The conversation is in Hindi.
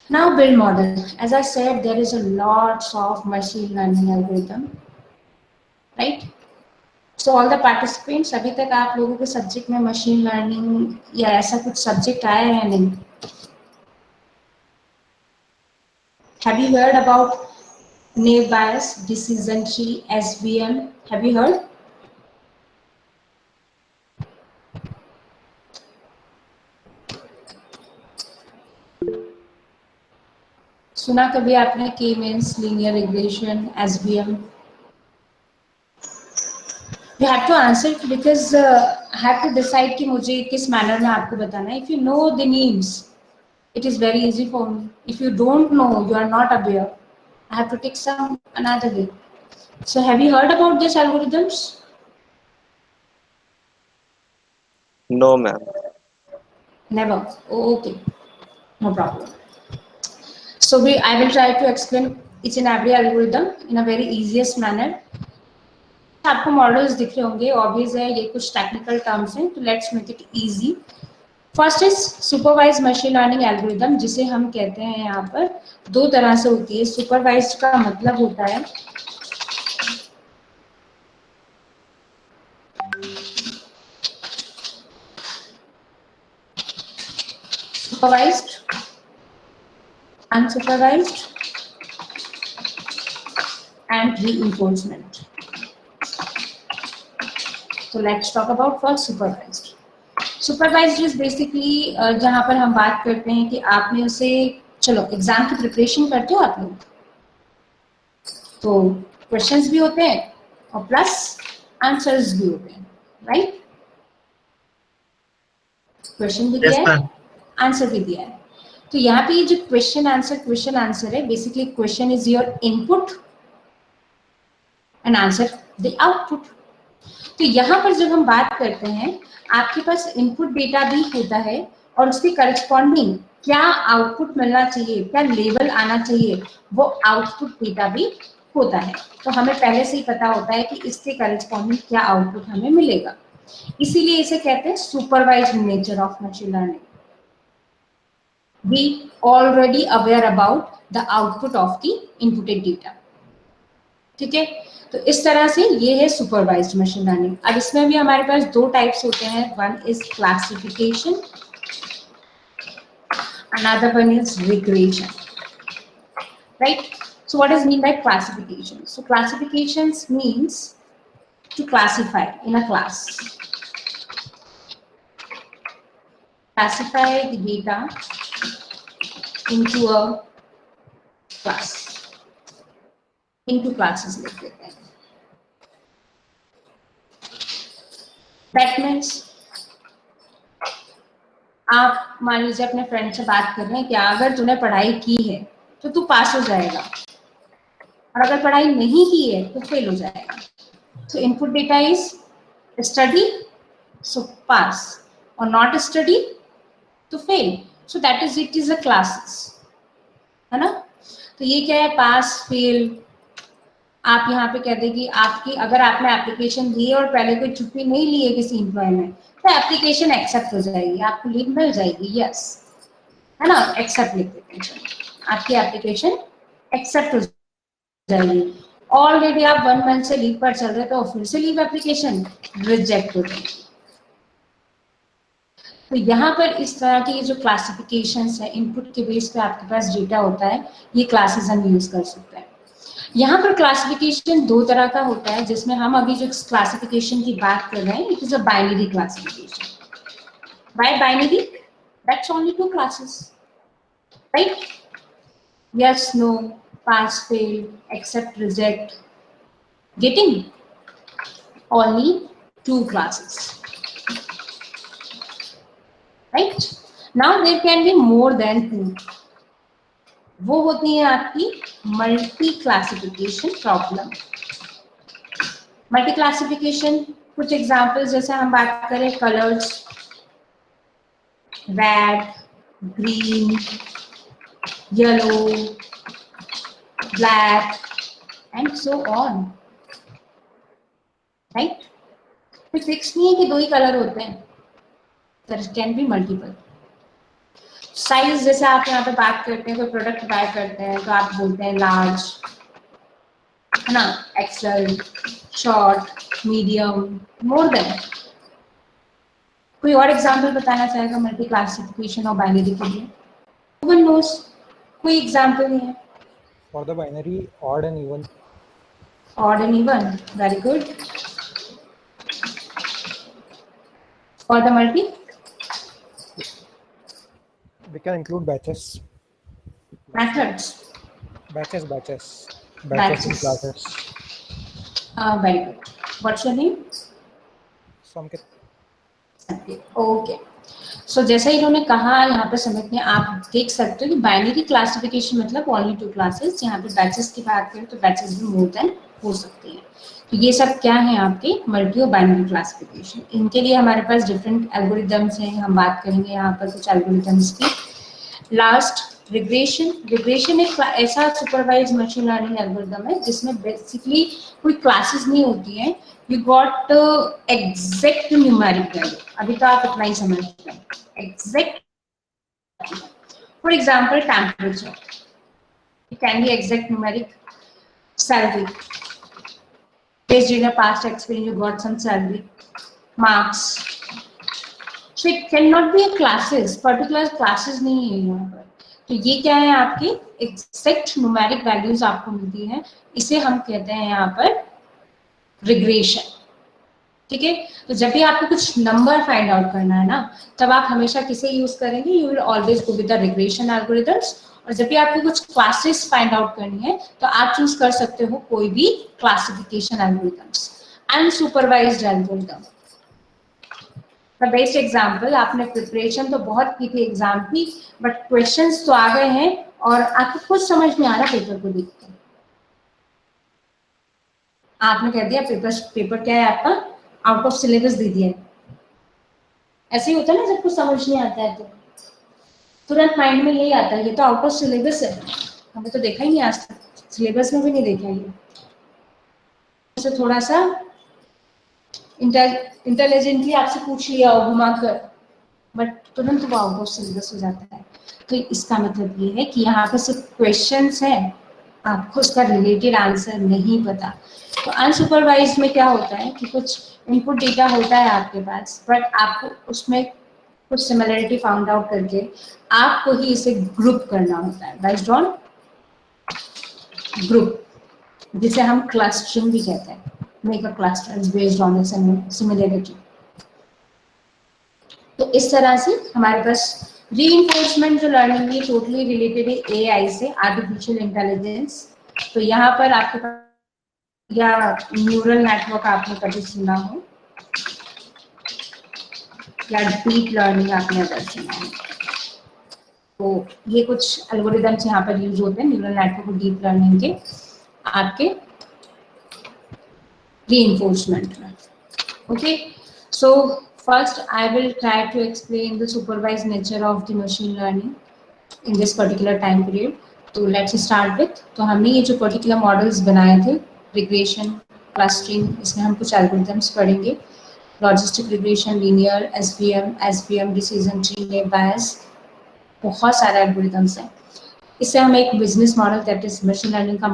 Now build model. As I said, there is a lots of machine learning algorithm, right? So all the participants, अभी तक आप लोगों के सब्जेक्ट में मशीन लर्निंग या ऐसा कुछ सब्जेक्ट आया है या नहीं? Have you heard about naive Bayes, decision tree, SVM? Have you heard? सुना कभी आपने के means linear regression, SVM? You have to answer it because I have to decide कि मुझे किस मैनर में आपको बताना है. If you know the names, it is very easy for me. If you don't know, you are not aware, I have to take some another way. So have you heard about these algorithms? No, ma'am. Never. Oh, okay, no problem. So I will try to explain each and every algorithm in a very easiest manner. आपको मॉडल्स दिख रहे होंगे, ऑब्वियस है ये कुछ टेक्निकल टर्म्स हैं, तो let's make it easy. First is supervised machine learning algorithm, जिसे हम कहते हैं यहाँ पर दो तरह से होती है. सुपरवाइज्ड का मतलब होता है supervised, unsupervised and reinforcement. So let's talk about first supervised. Supervised is basically जहाँ पर हम बात करते हैं कि आपने उसे, चलो एग्जाम की प्रिपरेशन करते हो आप लोग, तो क्वेश्चंस भी होते हैं और प्लस आंसर्स भी होते हैं, राइट? क्वेश्चन भी दिया है, आंसर भी दिया है. तो यहाँ पे ये जो क्वेश्चन आंसर है, basically question is your input and answer the output. तो यहाँ पर जब हम बात करते हैं, आपके पास इनपुट डेटा भी होता है और उसके करस्पॉन्डिंग क्या आउटपुट मिलना चाहिए, क्या लेवल आना चाहिए, वो आउटपुट डेटा भी होता है. तो हमें पहले से ही पता होता है कि इसके करस्पॉन्डिंग क्या आउटपुट हमें मिलेगा. इसीलिए इसे कहते हैं supervised nature of machine learning. We already aware about the output of the inputted data. ठीक है, तो इस तरह से ये है सुपरवाइज्ड मशीन लर्निंग. अब इसमें भी हमारे पास दो टाइप्स होते हैं. One is classification, another one is regression, right? So what is mean by classification? So classifications means to classify in a class, classify the data into a class, into classes लिख देते हैं. That means आप मान लीजिए अपने फ्रेंड से बात कर रहे हैं कि अगर तूने पढ़ाई की है तो तू पास हो जाएगा, और अगर पढ़ाई नहीं की है तो फेल हो जाएगा. So input data is study, so pass, or not study, तो fail. So that is it is a classes, है ना? तो ये क्या है, पास फेल. आप यहाँ पे कहते हैं कि आपकी, अगर आपने एप्लीकेशन दी है और पहले कोई छुट्टी नहीं ली है किसी एम्प्लॉय में, तो एप्लीकेशन एक्सेप्ट हो जाएगी, आपको लीव मिल जाएगी, यस, है ना? एक्सेप्ट लिख देते हैं, आपकी एप्लीकेशन एक्सेप्ट हो जाएगी. ऑलरेडी आप 1 मंथ से लीव पर चल रहे तो फिर से लीव एप्लीकेशन रिजेक्ट हो जाएगी. तो यहाँ पर इस तरह की जो क्लासिफिकेशंस है, इनपुट के बेस पे आपके पास डेटा होता है, ये क्लासेस हम यूज कर सकते हैं. यहाँ पर क्लासिफिकेशन दो तरह का होता है, जिसमें हम अभी जो क्लासिफिकेशन की बात कर रहे हैं, it is a binary classification. Why binary? That's only two classes, right? Yes, no, pass, fail, accept, reject. Getting? Only two classes, right? Now there can be more than two. वो होती है आपकी multi classification problem. Multi classification कुछ एग्जांपल्स जैसे हम बात करें, colours, red, green, yellow, black and so on, right? कोई फिक्स नहीं है कि दो ही कलर होते हैं, there can be multiple. Size जैसे आप यहाँ पे बात करते हैं, कोई प्रोडक्ट बाय करते हैं तो आप बोलते हैं लार्ज, है ना, XL, short, medium, more than. कोई और एग्जांपल बताना चाहेगा मल्टी क्लासिफिकेशन और बाइनरी के लिए? वन नोस, कोई एग्जांपल नहीं है। For the binary, odd and even. Odd and even, very good. For the multi? We can include batches. Methods. Batches and Batches. classes. Very good. What's your name? Samkit. Okay, so जैसा इन्होंने कहा यहाँ पे समझ में आप देख सकते हो कि बाइनरी क्लासिफिकेशन मतलब ओनली टू क्लासेस। यहाँ पे बैचेस की बात करें तो बैचेस भी मोर देन हो सकती हैं। तो ये सब क्या है आपके मल्टी और बाइनरी क्लासिफिकेशन। इनके लिए हमारे पास डिफरेंट एल्गोरिदम्स हैं, हम बात करेंगे यहाँ पर कुछ एल्गोरिदम्स की। Last regression. रिग्रेशन एक ऐसा सुपरवाइज मशीन लर्निंग एल्गोरिदम है जिसमें बेसिकली कोई क्लासेस नहीं होती हैं, you got exact numeric value। अभी तो आप इतना ही समझते हैं, exact। For example, temperature, it can be exact numeric। salary, based on your past experience you got some salary, marks। so it cannot be a classes, particular classes नहीं है यहाँ पर। तो ये क्या है, आपकी exact numeric values आपको मिलती है, इसे हम कहते हैं यहाँ पर रिग्रेशन। ठीक है, तो जब भी आपको कुछ नंबर फाइंड आउट करना है ना, तब आप हमेशा किसे यूज करेंगे, you will always go with the regression algorithms. और जब भी आपको कुछ क्लासेस फाइंड आउट करनी है तो आप चूज कर सकते हो कोई भी classification algorithms, unsupervised algorithm. The best example, आपने प्रिपरेशन तो बहुत की थी एग्जाम की, बट क्वेश्चंस तो आ गए हैं और आपको कुछ समझ में आ रहा पेपर को देख के। आपने कह दिया पेपर क्या है आपका, आउट ऑफ सिलेबस दे दिया है। ऐसे ही होता है ना, जब कुछ समझ नहीं आता है तो तुरंत माइंड में यही आता है ये तो आउट ऑफ सिलेबस है, हमें तो देखा ही नहीं आज तक, सिलेबस में भी नहीं देखा ये। तो थोड़ा सा इंटेलिजेंटली आपसे पूछ लिया हो घुमा कर, बट तुरंत वो आउट ऑफ सिलेबस हो जाता है। तो इसका मतलब ये है कि यहाँ पे सिर्फ क्वेश्चंस है, आपको उसका रिलेटेड आंसर नहीं पता। तो अनसुपरवाइज्ड में क्या होता है कि कुछ इनपुट डेटा होता है आपके पास, बट आपको उसमें कुछ सिमिलरिटी फाउंड आउट करके आपको ही इसे ग्रुप करना होता है बेस्ड ऑन ग्रुप, जिसे हम क्लस्टरिंग भी कहते हैं। Make a cluster based on similarity. तो इस तरह से हमारे पास रीइंफोर्समेंट जो लर्निंग है टोटली रिलेटेड है एआई से, आर्टिफिशियल इंटेलिजेंस। तो यहाँ पर आपके पास या न्यूरल नेटवर्क आपने कभी सुना हो, या डीप लर्निंग आपने अगर सुना हो, तो ये कुछ एल्गोरिदम्स यहाँ पर यूज होते हैं न्यूरल नेटवर्क और डीप लर्निंग के आपके रीइंफोर्समेंट में। Okay, so first I will try to explain the supervised nature of the machine learning in this particular time period। तो let's start with, तो हमने ये जो particular models बनाए थे, regression, clustering, इसमें हम कुछ algorithms पढ़ेंगे, logistic regression, linear, SVM, decision tree, Bayes, बहुत सारे algorithms हैं। इससे हम एक business model that is machine learning का